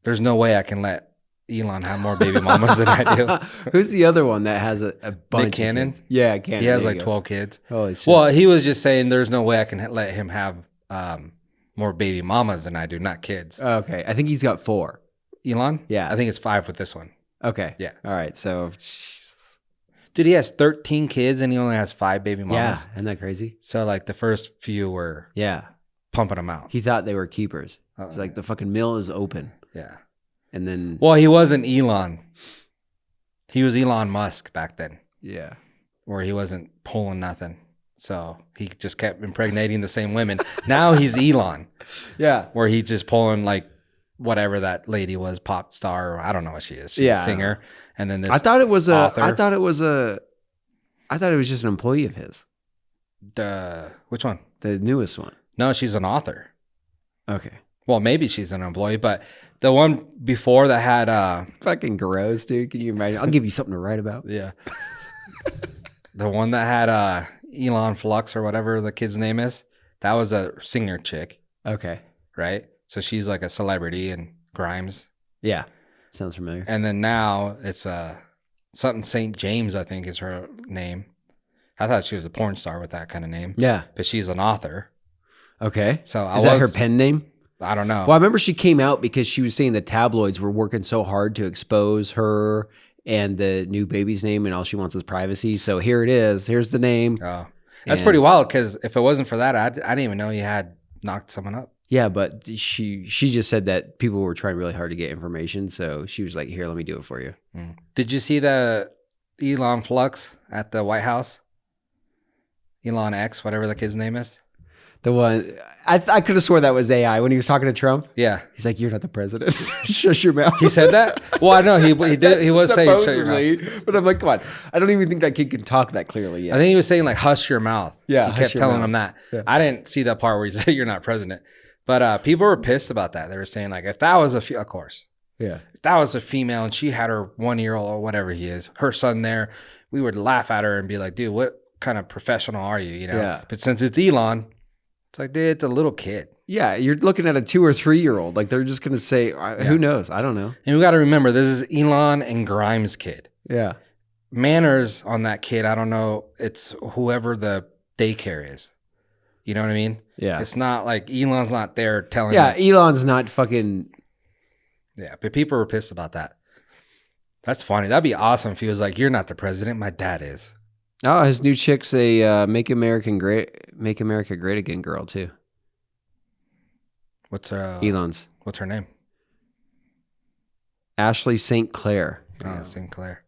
"There's no way I can let Elon have more baby mamas than I do." Who's the other one that has a bunch? Nick Cannon? Of kids? Yeah, Cannon. He has there like you go. 12 kids. Holy shit. Well, he was just saying there's no way I can let him have more baby mamas than I do, not kids. Okay, I think he's got 4. Elon? Yeah. I think it's 5 with this one. Okay. Yeah. All right. So, Jesus. Dude, he has 13 kids and he only has 5 baby Yeah. mamas. Isn't that crazy? So like the first few were Yeah. pumping them out. He thought they were keepers. Oh, It's like the fucking mill is open. yeah. And then, Well, he wasn't Elon. He was Elon Musk back then, yeah. where he wasn't pulling nothing. So he just kept impregnating the same women. Now he's Elon, Yeah. where he's just pulling like whatever that lady was, pop star, or I don't know what she is. She's Yeah. a singer. And then this I thought it was author. I thought it was just an employee of his. Which one? The newest one. No, she's an author. Okay. Well, maybe she's an employee, but the one before that had Fucking gross, dude. Can you imagine? I'll give you something to write about. yeah. The one that had Elon Flux or whatever the kid's name is, that was a singer chick, Okay. right? So she's like a celebrity in Grimes. Yeah. Sounds familiar. And then now it's something St. James, I think is her name. I thought she was a porn star with that kind of name. Yeah. But she's an author. Okay. So Is that her pen name? I don't know. Well, I remember she came out because she was saying the tabloids were working so hard to expose her and the new baby's name, and all she wants is privacy. So here it is. Here's the name. Oh, that's And- pretty wild because if it wasn't for that, I didn't even know you had knocked someone up. Yeah, but she just said that people were trying really hard to get information. So she was like, here, let me do it for you. Mm. Did you see the Elon Flux at the White House? Elon X, whatever the kid's name is. The one, I could have swore that was AI when he was talking to Trump. Yeah. He's like, you're not the president. Shut your mouth. He said that? Well, I know he did. He was saying shut your mouth. supposedly, but I'm like, come on. I don't even think that kid can talk that clearly yet. I think he was saying like hush your mouth. Yeah, He hush kept your telling mouth. him that. Yeah. I didn't see that part where he said you're not president. But people were pissed about that. They were saying like if that was of course. Yeah. If that was a female and she had her 1-year-old or whatever he is, her son there, we would laugh at her and be like, dude, what kind of professional are you? You know? Yeah. But since it's Elon, it's like, dude, it's a little kid. Yeah, you're looking at a 2 or 3 year old. Like they're just gonna say, who knows? I don't know. And we got to remember, this is Elon and Grimes' kid. Yeah. Manners on that kid, I don't know. It's whoever the daycare is. You know what I mean? Yeah. It's not like Elon's not there telling. Yeah. them- Elon's not fucking. Yeah. But people were pissed about that. That's funny. That'd be awesome if he was like, "You're not the president. My dad is." Oh, his new chick's a Make America Great Again girl too. What's her? Elon's What's her name? Ashley St. Clair. Oh, Sinclair.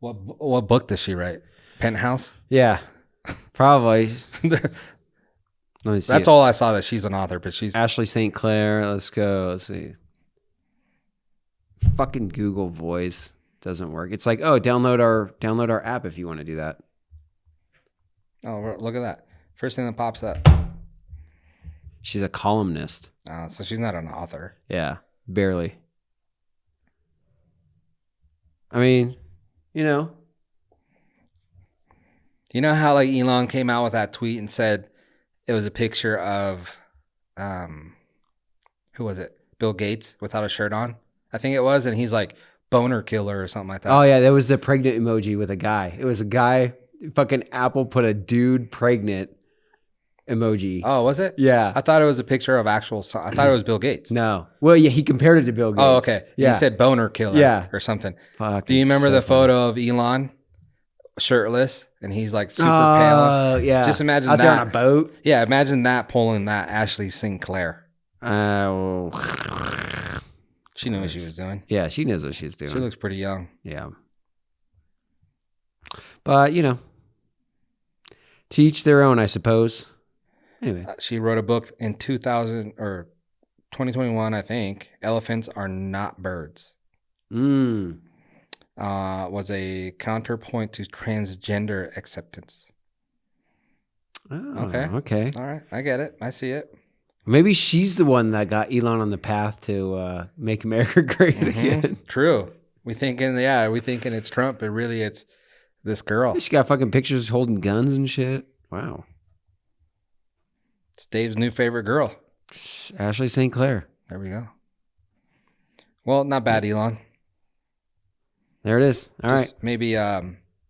What book does she write? Penthouse. Yeah, probably. Let me see. That's all I saw, that she's an author, but she's Ashley St. Clair. Let's go. Let's see. Fucking Google Voice doesn't work. It's like, oh, download our app if you want to do that. oh, look at that. First thing that pops up. She's a columnist. So she's not an author. Yeah, barely. I mean, you know. You know how like Elon came out with that tweet and said it was a picture of, who was it? Bill Gates without a shirt on, I think it was, and he's like boner killer or something like that. Oh yeah, that was the pregnant emoji with a guy. It was a guy. Fucking Apple put a dude pregnant emoji. Oh, was it? Yeah. I thought it was a picture of I thought it was Bill Gates. No. Well, yeah, he compared it to Bill Gates. Oh, okay. Yeah. He said boner killer. Yeah. Or something. Fucking Do you remember so the funny. photo of Elon shirtless and he's like super pale? Oh, yeah. Just imagine out there that. on a boat. Yeah, imagine that pulling that Ashley Sinclair. She knew what she was doing. Yeah, she knows what she's doing. She looks pretty young. Yeah. But, you know, to each their own, I suppose. Anyway. She wrote a book in 2000 or 2021, I think. Elephants Are Not Birds. Mm. Was a counterpoint to transgender acceptance. Oh, Okay. Okay. All right, I get it. I see it. Maybe she's the one that got Elon on the path to make America great again. True. We thinking it's Trump, but really it's this girl. She got fucking pictures holding guns and shit. Wow. It's Dave's new favorite girl. Ashley St. Clair. There we go. Well, not bad, Elon. There it is. All right. Maybe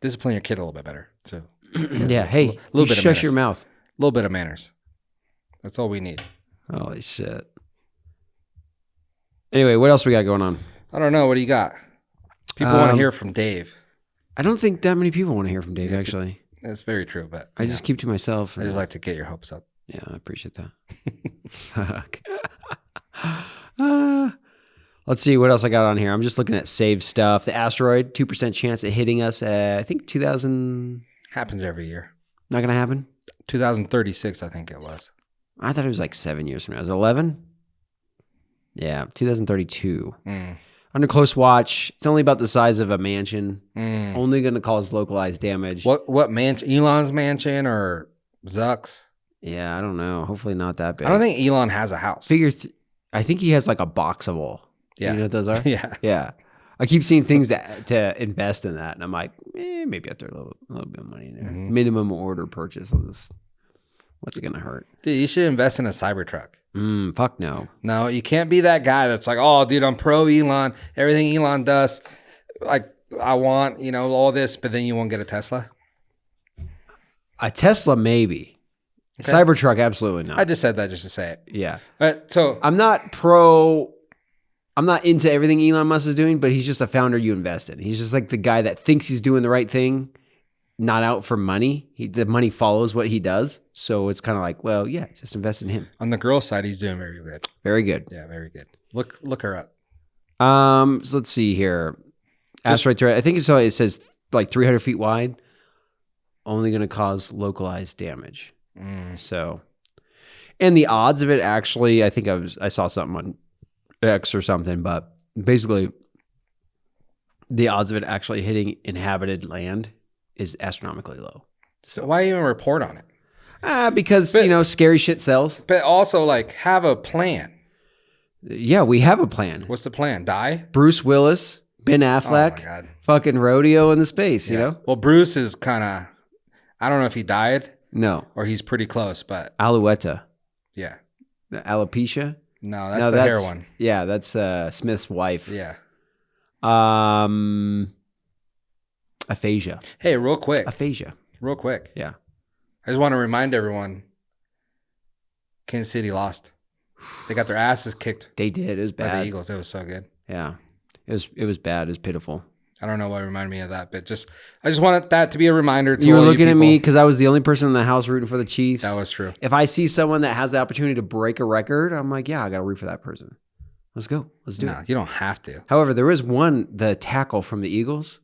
discipline your kid a little bit better. So yeah. Hey, a little bit of shush your manners. mouth. A little bit of manners. That's all we need. Holy shit. Anyway, what else we got going on? I don't know. What do you got? People want to hear from Dave. I don't think that many people want to hear from Dave, actually. That's very true, but I just keep to myself. I just like to get your hopes up. Yeah, I appreciate that. Fuck. Let's see what else I got on here. I'm just looking at saved stuff. The asteroid, 2% chance of hitting us. I think 2000. Happens every year. Not going to happen? 2036, I think it was. I thought it was like 7 years from now. Is it 11? Yeah, 2032. Under close watch. It's only about the size of a mansion. Only going to cause localized damage. What mansion? Elon's mansion or Zuck's? Yeah, I don't know. Hopefully not that big. I don't think Elon has a house. I think he has like a boxable. Yeah. You know what those are? Yeah. Yeah. I keep seeing things to invest in that. And I'm like, maybe I throw a little bit of money in there. Minimum order purchase of this. What's it going to hurt? Dude, you should invest in a Cybertruck. Fuck no. No, you can't be that guy that's like, oh, dude, I'm pro Elon. Everything Elon does, like, I want, all this, but then you won't get a Tesla. A Tesla, maybe. Okay. Cybertruck, absolutely not. I just said that just to say it. Yeah. So I'm not into everything Elon Musk is doing, but he's just a founder you invest in. He's just like the guy that thinks he's doing the right thing, not out for money. The money follows what he does. So it's kind of like, well, yeah, just invest in him. On the girl side, he's doing very good. Very good. Yeah, very good. Look her up. So let's see here. Asteroid threat. I think it says like 300 feet wide. Only going to cause localized damage. So, and the odds of it actually, I think I saw something on X or something, but basically the odds of it actually hitting inhabited land is astronomically low. So why even report on it? Because, scary shit sells. But also, have a plan. Yeah, we have a plan. What's the plan? Die? Bruce Willis, Ben Affleck, oh my God. Fucking rodeo in the space, you know? Well, Bruce is kind of, I don't know if he died. No. Or he's pretty close, but. Alouetta. Yeah. The alopecia? No, that's the hair one. Yeah, that's Smith's wife. Yeah. Aphasia. Hey, real quick. Aphasia. Real quick. Yeah. I just want to remind everyone, Kansas City lost. They got their asses kicked. They did. It was bad. By the Eagles. It was so good. Yeah. It was bad. It was pitiful. I don't know what reminded me of that, but I just wanted that to be a reminder to you were looking at me because I was the only person in the house rooting for the Chiefs. That was true. If I see someone that has the opportunity to break a record, I'm like, yeah, I got to root for that person. Let's go. Let's do it. You don't have to. However, there was the tackle from the Eagles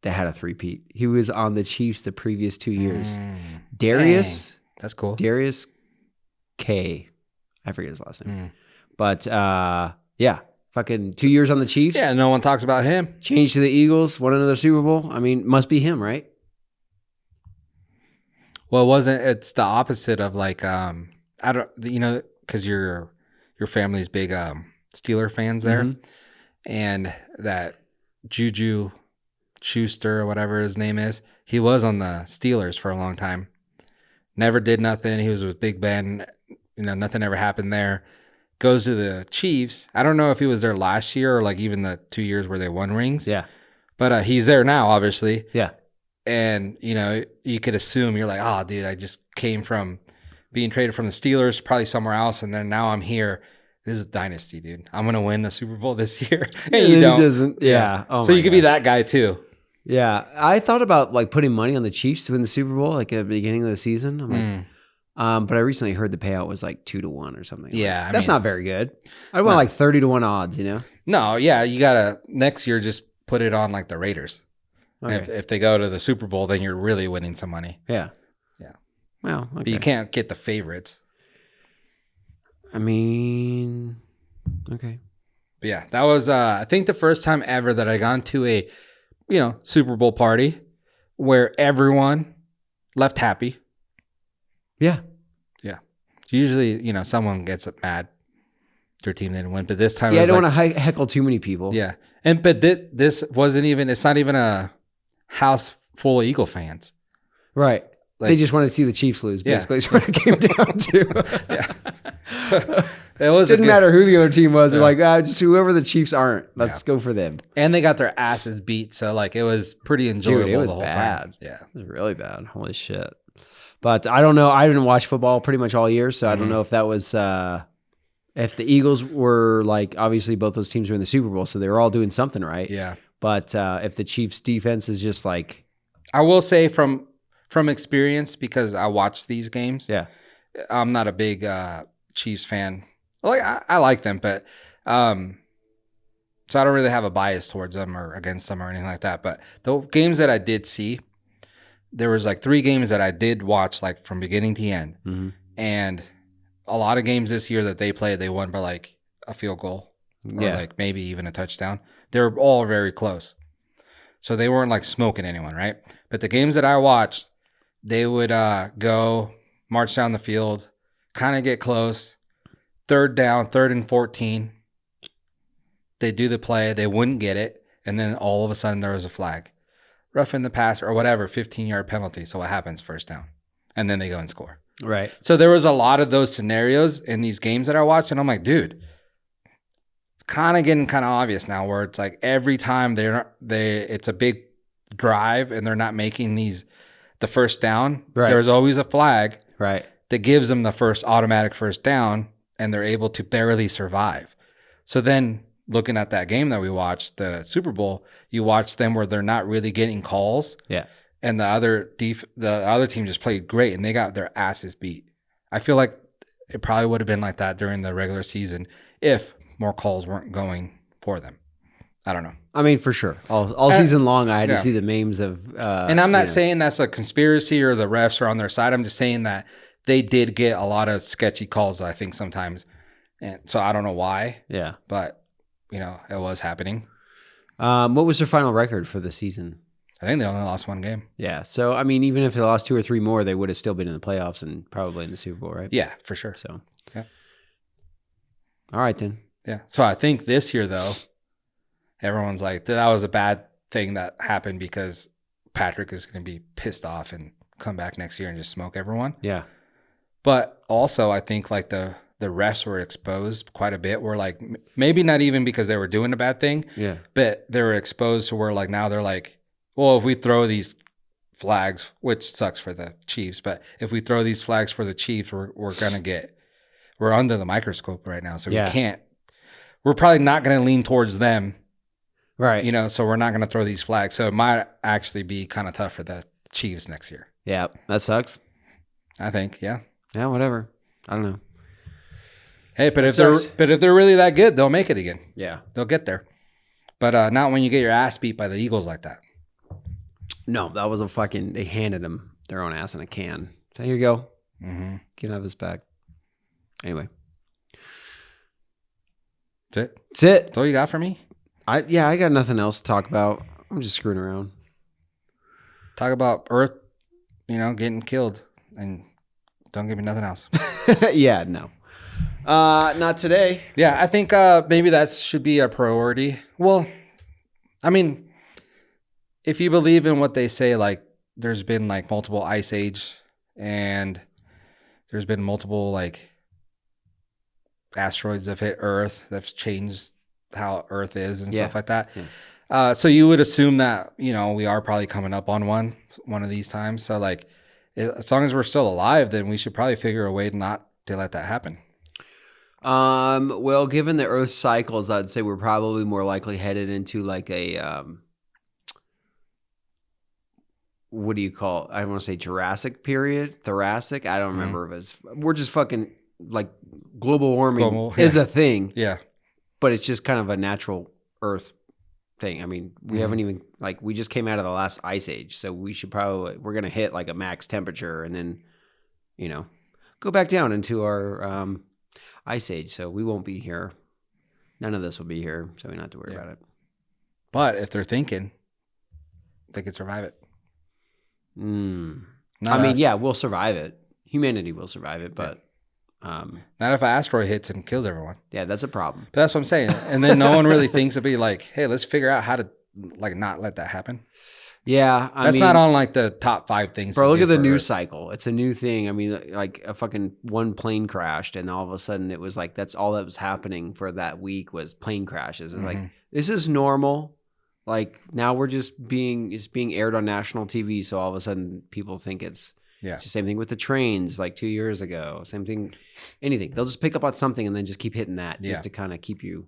that had a three-peat. He was on the Chiefs the previous 2 years. Darius. Dang. That's cool. Darius K. I forget his last name. But yeah. Fucking 2 years on the Chiefs. Yeah, no one talks about him. Changed to the Eagles, won another Super Bowl. I mean, must be him, right? Well, it's the opposite of I don't, because your family's big Steeler fans there. And that Juju Schuster or whatever his name is, he was on the Steelers for a long time. Never did nothing. He was with Big Ben. Nothing ever happened there. Goes to the Chiefs. I don't know if he was there last year or even the 2 years where they won rings. Yeah. But he's there now, obviously. Yeah. And, you could assume you're like, oh, dude, I just came from being traded from the Steelers, probably somewhere else. And then now I'm here. This is a dynasty, dude. I'm going to win the Super Bowl this year. And you don't. He doesn't. Yeah. Oh so you could be that guy too. Yeah. I thought about putting money on the Chiefs to win the Super Bowl at the beginning of the season. I'm like, but I recently heard the payout was 2-1 or something. Yeah. That's not very good. I want 30-1 odds, No, yeah. You got to next year just put it on the Raiders. Okay. If they go to the Super Bowl, then you're really winning some money. Yeah. Yeah. Well, okay. But you can't get the favorites. I mean, okay. But yeah, that was, I think the first time ever that I gone to a, Super Bowl party where everyone left happy. Yeah. Yeah. Usually, someone gets mad. Their team didn't win. But this time I don't want to heckle too many people. Yeah. But this wasn't even, it's not even a house full of Eagle fans. Right. Like, they just wanted to see the Chiefs lose, basically. Is what it came down to. Yeah. So it was Didn't matter who the other team was. They're like, just whoever the Chiefs aren't, let's Yeah. go for them. And they got their asses beat. So, like, it was pretty enjoyable. Dude, it was the whole bad. time. Yeah. It was really bad. Holy shit. But I don't know. I didn't watch football pretty much all year, so I don't know if that was if the Eagles were like, obviously both those teams were in the Super Bowl, so they were all doing something right. Yeah. But if the Chiefs defense is just like, I will say from experience, because I watch these games. yeah, I'm not a big Chiefs fan. Like, I like them, but so I don't really have a bias towards them or against them or anything like that. But the games that I did see, there was like 3 games that I did watch, like from beginning to end. mm-hmm. And a lot of games this year that they played, they won by like a field goal or like maybe even a touchdown. They were all very close. So they weren't like smoking anyone, right? But the games that I watched, they would go march down the field, kind of get close, 3rd down, 3rd and 14. They do the play, they wouldn't get it, and then all of a sudden there was a flag. Roughing the passer or whatever, 15-yard penalty. So what happens? 1st down. And then they go and score. Right. So there was a lot of those scenarios in these games that I watched, and I'm like, dude, it's kind of getting kind of obvious now where it's like every time it's a big drive and they're not making the 1st down, right. There's always a flag right. that gives them the automatic 1st down, and they're able to barely survive. So then looking at that game that we watched, the Super Bowl, you watch them where they're not really getting calls. Yeah. And the other team just played great, and they got their asses beat. I feel like it probably would have been like that during the regular season if more calls weren't going for them. I don't know. I mean, for sure. All season long, I had to see the memes of. And I'm not saying that's a conspiracy or the refs are on their side. I'm just saying that they did get a lot of sketchy calls, I think, sometimes. And so I don't know why. Yeah. But, it was happening. What was their final record for the season? I think they only lost 1 game. Yeah. So, I mean, even if they lost 2 or 3 more, they would have still been in the playoffs and probably in the Super Bowl, right? Yeah, for sure. So, yeah. All right, then. Yeah. So I think this year, though, everyone's like, that was a bad thing that happened because Patrick is going to be pissed off and come back next year and just smoke everyone. Yeah. But also, I think like the refs were exposed quite a bit. Where like maybe not even because they were doing a bad thing. Yeah. But they were exposed to where like now they're like, well, if we throw these flags, which sucks for the Chiefs, but if we throw these flags for the Chiefs, we're under the microscope right now, so we're probably not going to lean towards them. Right. So we're not going to throw these flags. So it might actually be kind of tough for the Chiefs next year. Yeah, that sucks. I think, yeah. Yeah, whatever. I don't know. Hey, but if they're really that good, they'll make it again. Yeah. They'll get there. But not when you get your ass beat by the Eagles like that. No, that was they handed them their own ass in a can. So here you go. Mm-hmm. Can have this back. Anyway. That's it. That's all you got for me? I got nothing else to talk about. I'm just screwing around. Talk about Earth, getting killed, and don't give me nothing else. Yeah, no. Not today. Yeah, I think maybe that should be a priority. Well, I mean, if you believe in what they say, like there's been like multiple ice age and there's been multiple like asteroids that have hit Earth that's changed how Earth is and stuff like that. Yeah. So you would assume that, we are probably coming up on one of these times. So like, as long as we're still alive, then we should probably figure a way not to let that happen. Well, given the Earth cycles, I'd say we're probably more likely headed into like a, what do you call it? I want to say Jurassic period, Thoracic. I don't remember if we're just fucking like global warming is a thing. Yeah. But it's just kind of a natural Earth thing. I mean, we haven't even we just came out of the last ice age. So we're going to hit like a max temperature and then, go back down into our, ice age, so we won't be here. None of this will be here, so we don't have to worry about it. But if they're thinking, they could survive it. We'll survive it. Humanity will survive it, but not if an asteroid hits and kills everyone. Yeah, that's a problem. But that's what I'm saying. And then no one really thinks to be like, hey, let's figure out how to like not let that happen? Yeah, That's not on like the top 5 things. Bro, to look do at the for news Earth. cycle. It's a new thing. I mean, like a fucking one plane crashed, and all of a sudden it was like that's all that was happening for that week was plane crashes. It's like this is normal. Like now we're just being aired on national TV, so all of a sudden people think it's the same thing with the trains like 2 years ago. Same thing, anything. They'll just pick up on something and then just keep hitting that just to kind of keep you.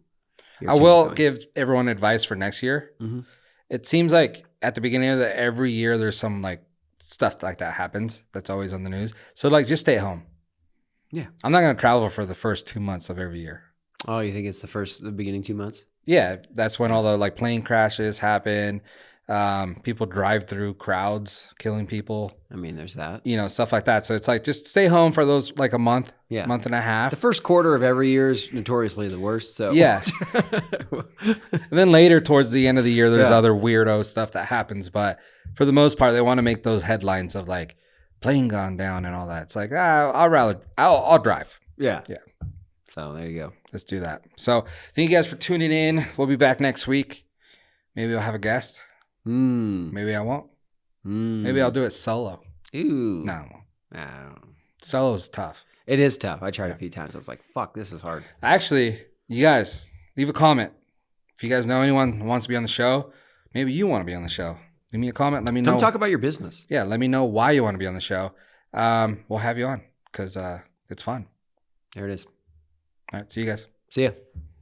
I will give everyone advice for next year. Mm-hmm. It seems like at the beginning of every year, there's some like stuff like that happens. That's always on the news. So like, just stay home. Yeah. I'm not going to travel for the first 2 months of every year. Oh, you think it's the beginning 2 months? Yeah. That's when all the like plane crashes happen. People drive through crowds, killing people. I mean, there's that. Stuff like that. So it's like, just stay home for those like a month, month and a half. The first quarter of every year is notoriously the worst. So yeah. And then later towards the end of the year, there's other weirdo stuff that happens. But for the most part, they want to make those headlines of like plane gone down and all that. It's like, I'll drive. Yeah. So there you go. Let's do that. So thank you guys for tuning in. We'll be back next week. Maybe we'll have a guest. Maybe I won't. Maybe I'll do it solo. Ooh. No. Solo's tough. It is tough. I tried a few times. I was like, fuck, this is hard. Actually, you guys, leave a comment. If you guys know anyone who wants to be on the show, maybe you want to be on the show. Leave me a comment. Let me know. Come talk about your business. Yeah, let me know why you want to be on the show. We'll have you on because it's fun. There it is. All right, see you guys. See ya.